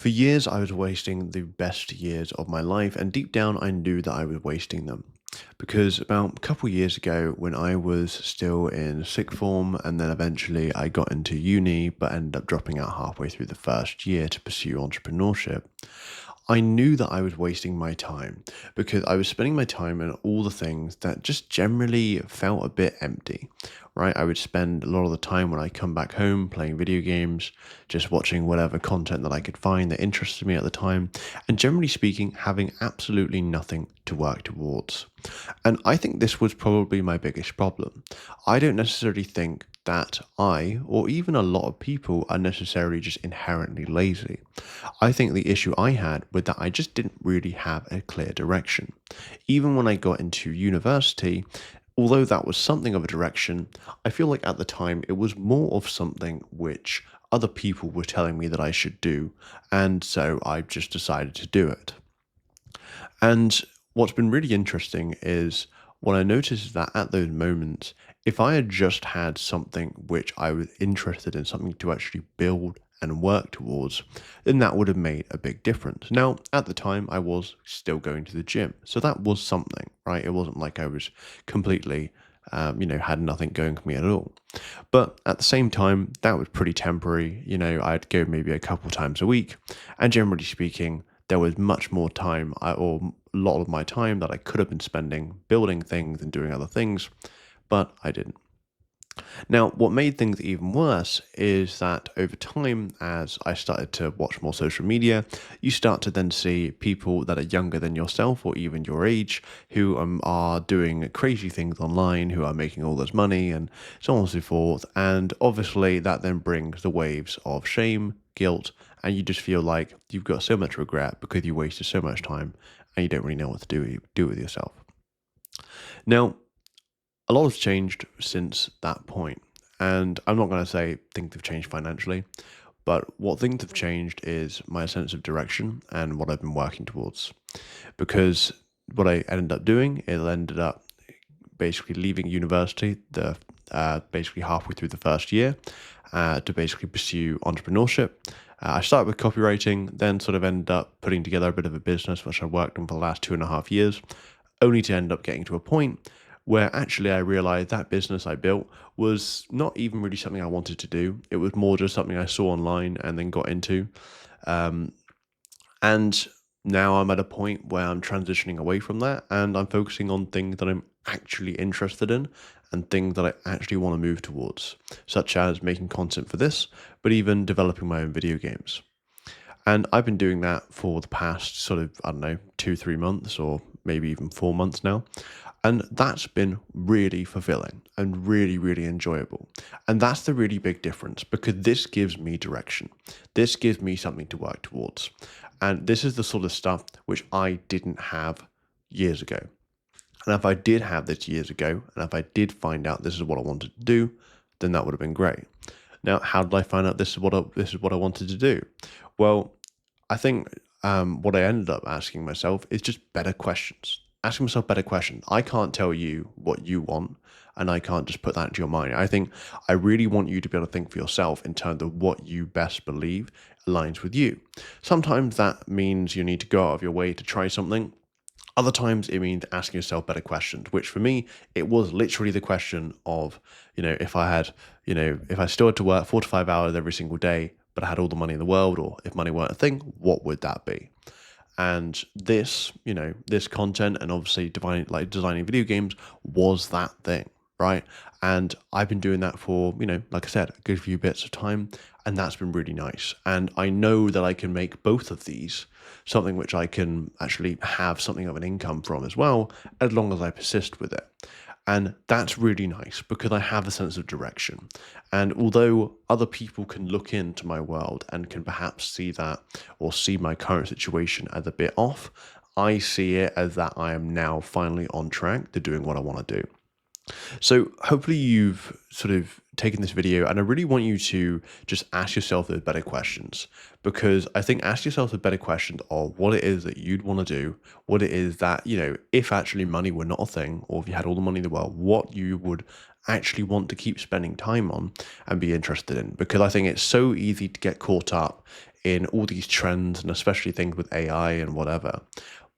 For years, I was wasting the best years of my life, and deep down, I knew that I was wasting them. Because about a couple of years ago, when I was still in sixth form, and then eventually I got into uni, but ended up dropping out halfway through the first year to pursue entrepreneurship, I knew that I was wasting my time because I was spending my time on all the things that just generally felt a bit empty, right? I would spend a lot of the time when I come back home playing video games, just watching whatever content that I could find that interested me at the time, and generally speaking, having absolutely nothing to work towards. And I think this was probably my biggest problem. I don't necessarily think that I, or even a lot of people, are necessarily just inherently lazy. I think the issue I had was that I just didn't really have a clear direction. Even when I got into university, although that was something of a direction, I feel like at the time it was more of something which other people were telling me that I should do, and so I just decided to do it. And what's been really interesting is what I noticed is that at those moments, if I had just had something which I was interested in, something to actually build and work towards, then that would have made a big difference. Now, at the time, I was still going to the gym. So that was something, right? It wasn't like I was completely, had nothing going for me at all. But at the same time, that was pretty temporary. I'd go maybe a couple times a week. And generally speaking, there was much more time, or a lot of my time that I could have been spending building things and doing other things, but I didn't. Now, what made things even worse is that over time, as I started to watch more social media, you start to then see people that are younger than yourself or even your age who are doing crazy things online, who are making all this money, and so on and so forth. And obviously, that then brings the waves of shame, guilt, and you just feel like you've got so much regret because you wasted so much time and you don't really know what to do with yourself. Now, a lot has changed since that point, and I'm not going to say things have changed financially, but what things have changed is my sense of direction and what I've been working towards. Because what I ended up doing, it ended up basically leaving university the basically halfway through the first year to basically pursue entrepreneurship. I started with copywriting, then sort of ended up putting together a bit of a business, which I worked on for the last 2.5 years, only to end up getting to a point where actually I realized that business I built was not even really something I wanted to do. It was more just something I saw online and then got into. Um, and now I'm at a point where I'm transitioning away from that and I'm focusing on things that I'm actually interested in and things that I actually want to move towards, such as making content for this, but even developing my own video games. And I've been doing that for the past sort of, I don't know, 2, 3 months or maybe even 4 months now. And that's been really fulfilling and really, really enjoyable. And that's the really big difference because this gives me direction. This gives me something to work towards. And this is the sort of stuff which I didn't have years ago. And if I did have this years ago, and if I did find out this is what I wanted to do, then that would have been great. Now, how did I find out this is what I wanted to do? Well, I think what I ended up asking myself is just better questions. Asking myself better questions. I can't tell you what you want, and I can't just put that into your mind. I think I really want you to be able to think for yourself in terms of what you best believe aligns with you. Sometimes that means you need to go out of your way to try something. Other times it means asking yourself better questions, which for me, it was literally the question of, if I had, if I still had to work 4 to 5 hours every single day, but I had all the money in the world, or if money weren't a thing, what would that be? And this content and obviously designing video games was that thing, right? And I've been doing that for, like I said, a good few bits of time, and that's been really nice. And I know that I can make both of these something which I can actually have something of an income from as well, as long as I persist with it. And that's really nice because I have a sense of direction. And although other people can look into my world and can perhaps see that or see my current situation as a bit off, I see it as that I am now finally on track to doing what I want to do. So hopefully you've sort of taken this video and I really want you to just ask yourself those better questions, because I think ask yourself the better questions of what it is that you'd want to do, what it is that, if actually money were not a thing, or if you had all the money in the world, what you would actually want to keep spending time on and be interested in. Because I think it's so easy to get caught up in all these trends and especially things with AI and whatever.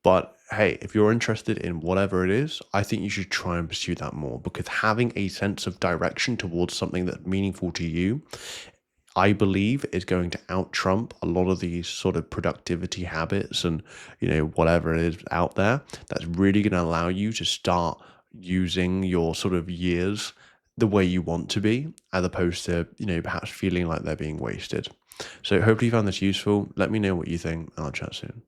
But hey, if you're interested in whatever it is, I think you should try and pursue that more because having a sense of direction towards something that's meaningful to you, I believe is going to out trump a lot of these sort of productivity habits and, whatever it is out there that's really going to allow you to start using your sort of years the way you want to be, as opposed to, perhaps feeling like they're being wasted. So hopefully you found this useful. Let me know what you think, and I'll chat soon.